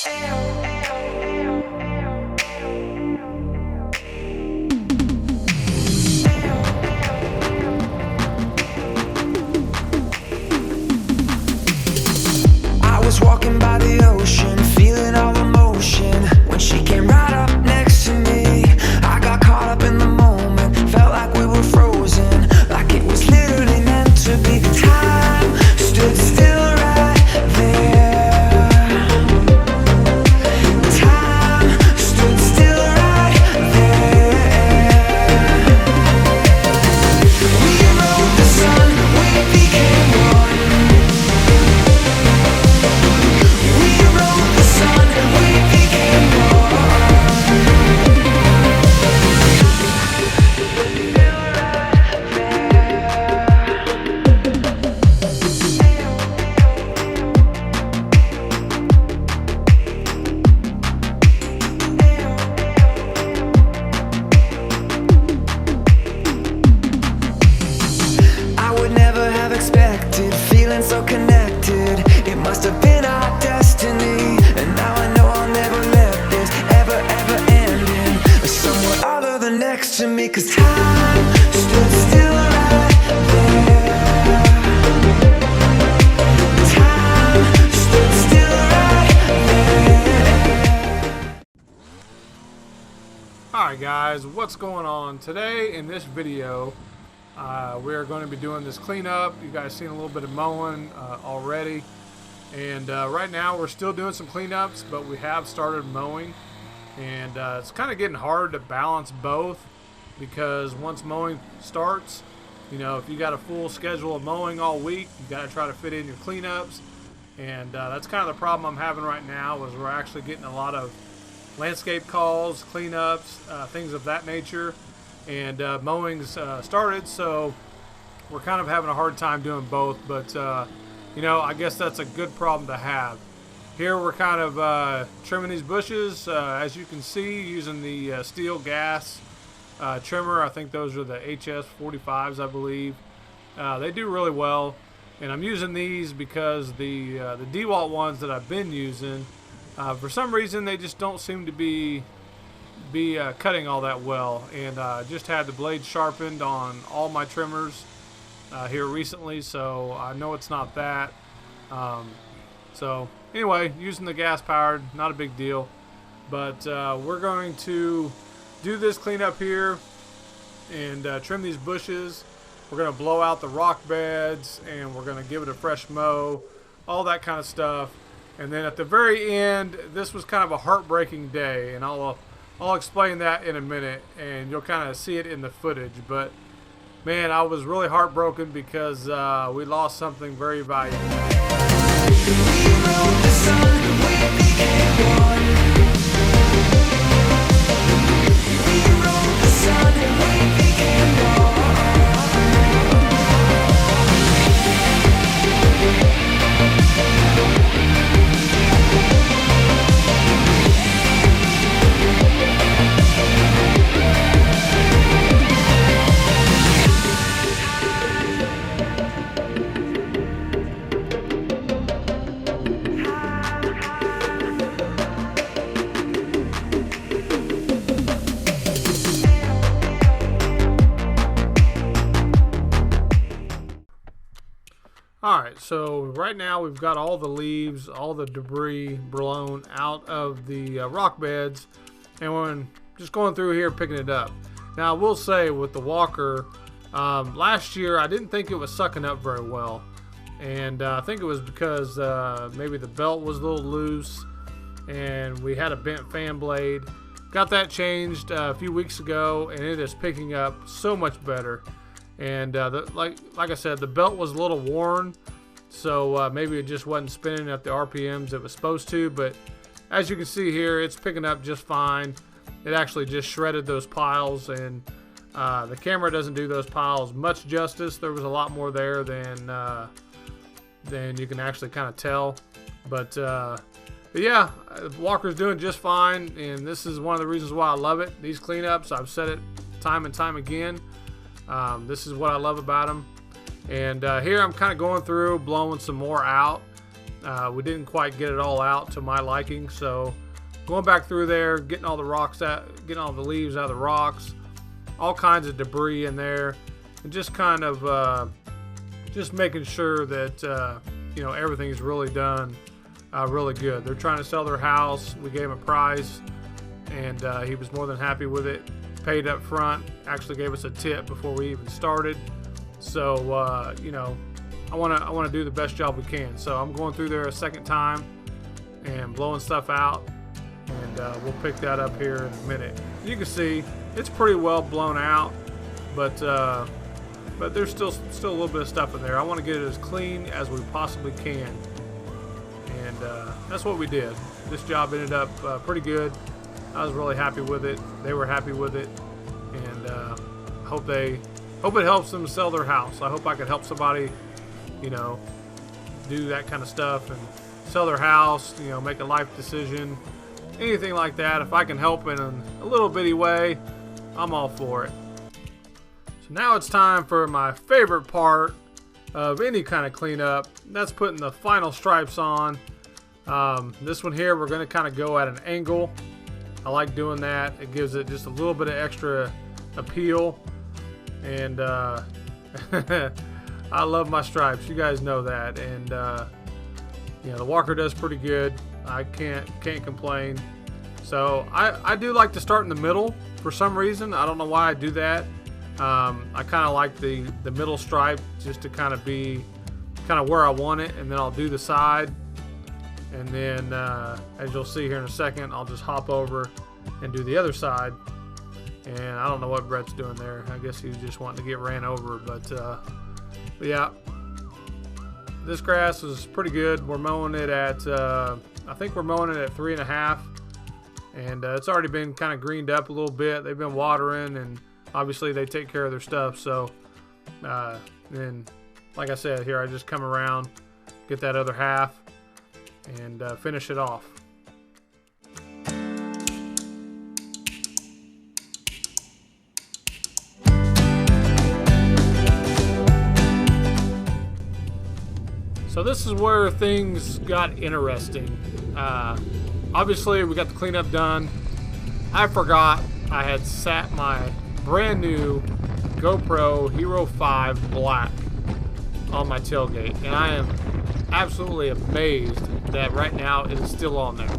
I was walking by the ocean, feeling all emotion, when she came right up next to me. I got caught up in the moment, felt like we were frozen, like it was literally meant to be. Time stood still right there. Time stood still right there. We rode the sun, we became one. We rode the sun, we became I would never have expected, feeling so connected. It must have been our destiny, and now I know I'll never let this ever end in somewhere other than next to me. 'Cause time stood still right there. Time stood still right there. Alright guys, what's going on? Today in this video we are going to be doing this cleanup. You guys seen a little bit of mowing already, and right now we're still doing some cleanups, but we have started mowing, and it's kind of getting hard to balance both, because once mowing starts, you know, if you got a full schedule of mowing all week, you got to try to fit in your cleanups, and that's kind of the problem I'm having right now, is we're actually getting a lot of landscape calls, cleanups, things of that nature, and mowing's started, so we're kind of having a hard time doing both. But you know, I guess that's a good problem to have. Here we're kind of trimming these bushes, as you can see, using the steel gas trimmer. I think those are the HS45s, I believe. They do really well, and I'm using these because the DeWalt ones that I've been using, for some reason they just don't seem to be cutting all that well, and just had the blade sharpened on all my trimmers here recently, so I know it's not that. So anyway, using the gas powered, not a big deal, but we're going to do this cleanup here and trim these bushes. We're going to blow out the rock beds, and we're going to give it a fresh mow, all that kind of stuff. And then at the very end, this was kind of a heartbreaking day, and I'll explain that in a minute, and you'll kind of see it in the footage. But man, I was really heartbroken because we lost something very valuable. We rode the sun, we became one. We rode the sun, we became one. Alright, so right now we've got all the leaves, all the debris blown out of the rock beds, and we're just going through here picking it up. Now I will say, with the walker, last year I didn't think it was sucking up very well, and I think it was because maybe the belt was a little loose and we had a bent fan blade. Got that changed a few weeks ago, and it is picking up so much better. And like I said, the belt was a little worn, so maybe it just wasn't spinning at the RPMs it was supposed to. But as you can see here, it's picking up just fine. It actually just shredded those piles, and the camera doesn't do those piles much justice. There was a lot more there than you can actually kind of tell. But yeah, Walker's doing just fine, and this is one of the reasons why I love it. These cleanups, I've said it time and time again. This is what I love about them. And here I'm kind of going through, blowing some more out. We didn't quite get it all out to my liking, so going back through there, getting all the rocks out, getting all the leaves out of the rocks, all kinds of debris in there, and just kind of just making sure that you know, everything's really done really good. They're trying to sell their house. We gave him a price, and he was more than happy with it. Paid up front, actually gave us a tip before we even started. So you know, I want to do the best job we can. So I'm going through there a second time and blowing stuff out, and we'll pick that up here in a minute. You can see it's pretty well blown out, but there's still a little bit of stuff in there. I want to get it as clean as we possibly can, and that's what we did. This job ended up pretty good. I was really happy with it. They were happy with it, and hope it helps them sell their house. I hope I could help somebody, you know, do that kind of stuff and sell their house, you know, make a life decision, anything like that. If I can help in a little bitty way, I'm all for it. So now it's time for my favorite part of any kind of cleanup. That's putting the final stripes on. This one here, we're going to kind of go at an angle. I like doing that. It gives it just a little bit of extra appeal, and I love my stripes. You guys know that, and you know, the Walker does pretty good. I can't complain. So I do like to start in the middle for some reason. I don't know why I do that. I kind of like the middle stripe just to kind of be kind of where I want it, and then I'll do the side. And then, as you'll see here in a second, I'll just hop over and do the other side. And I don't know what Brett's doing there. I guess he was just wanting to get ran over. But yeah, this grass is pretty good. We're mowing it at, I think we're mowing it at 3.5. And it's already been kind of greened up a little bit. They've been watering, and obviously they take care of their stuff. So then, like I said, here I just come around, get that other half, and finish it off. So this is where things got interesting. Obviously we got the cleanup done. I forgot I had sat my brand new GoPro Hero 5 Black on my tailgate, and I am absolutely amazed that right now it is still on there,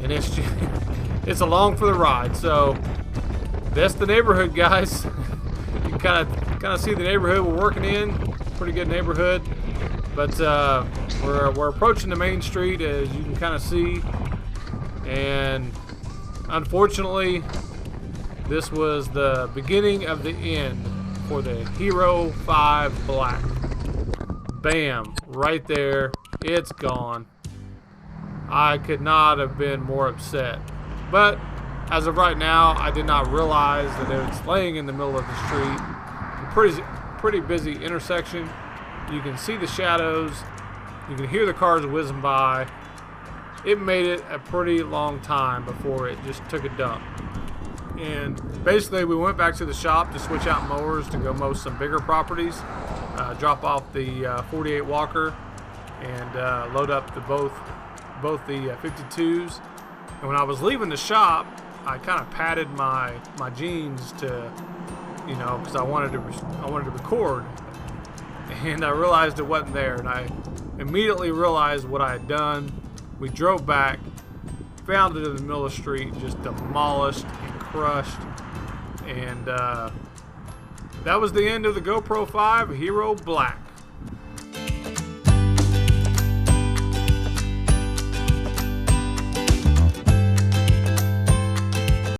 and it's just, it's along for the ride. So that's the neighborhood, guys. You can kind of see the neighborhood we're working in. Pretty good neighborhood, but we're approaching the main street, as you can kind of see, and unfortunately this was the beginning of the end for the Hero 5 Black. Bam, right there, it's gone. I could not have been more upset, but as of right now, I did not realize that it was laying in the middle of the street. A pretty busy intersection. You can see the shadows, you can hear the cars whizzing by. It made it a pretty long time before it just took a dump. And basically we went back to the shop to switch out mowers to go mow some bigger properties, drop off the 48 Walker, and load up both the 52s. And when I was leaving the shop, I kind of padded my jeans to, you know, because I wanted to record, and I realized it wasn't there, and I immediately realized what I had done. We drove back, found it in the middle of the street, just demolished and crushed, and that was the end of the GoPro 5 Hero Black.